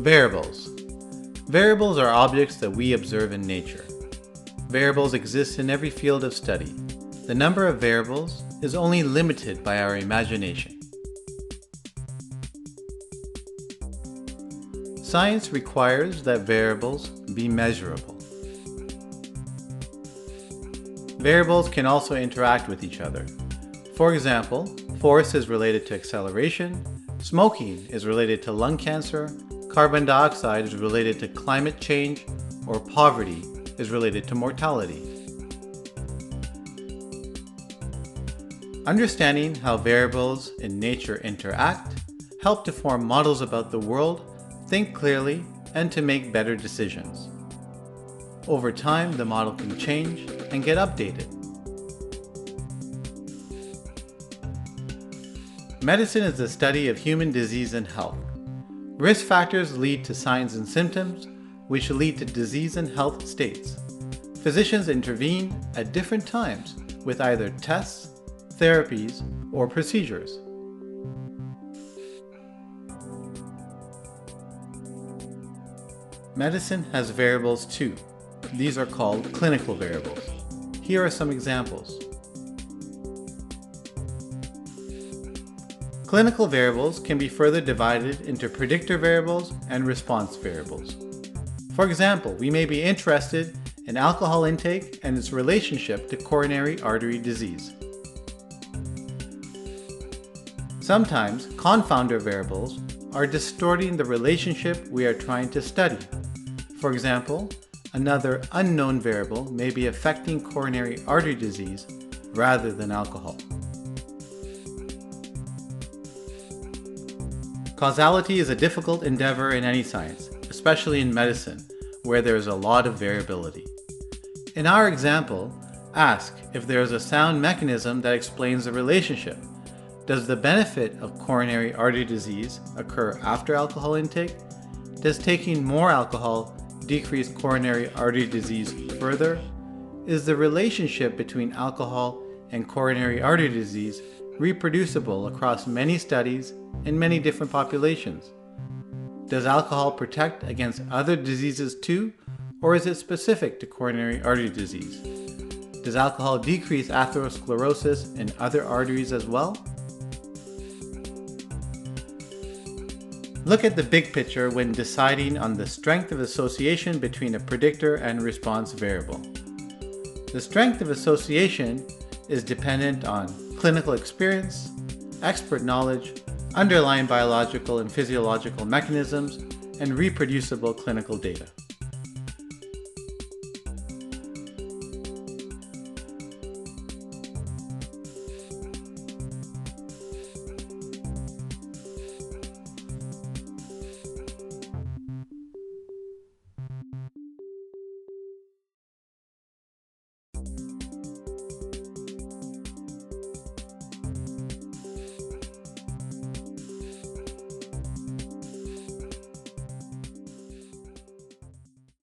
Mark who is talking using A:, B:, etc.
A: Variables. Variables are objects that we observe in nature. Variables exist in every field of study. The number of variables is only limited by our imagination. Science requires that variables be measurable. Variables can also interact with each other. For example, force is related to acceleration, smoking is related to lung cancer, carbon dioxide is related to climate change, or poverty is related to mortality. Understanding how variables in nature interact help to form models about the world, think clearly, and to make better decisions. Over time, the model can change and get updated. Medicine is the study of human disease and health. Risk factors lead to signs and symptoms, which lead to disease and health states. Physicians intervene at different times with either tests, therapies, or procedures. Medicine has variables too. These are called clinical variables. Here are some examples. Clinical variables can be further divided into predictor variables and response variables. For example, we may be interested in alcohol intake and its relationship to coronary artery disease. Sometimes, confounder variables are distorting the relationship we are trying to study. For example, another unknown variable may be affecting coronary artery disease rather than alcohol. Causality is a difficult endeavor in any science, especially in medicine, where there is a lot of variability. In our example, ask if there is a sound mechanism that explains the relationship. Does the benefit of coronary artery disease occur after alcohol intake? Does taking more alcohol decrease coronary artery disease further? Is the relationship between alcohol and coronary artery disease reproducible across many studies in many different populations? Does alcohol protect against other diseases too, or is it specific to coronary artery disease? Does alcohol decrease atherosclerosis in other arteries as well? Look at the big picture when deciding on the strength of association between a predictor and response variable. The strength of association is dependent on clinical experience, expert knowledge, underlying biological and physiological mechanisms, and reproducible clinical data.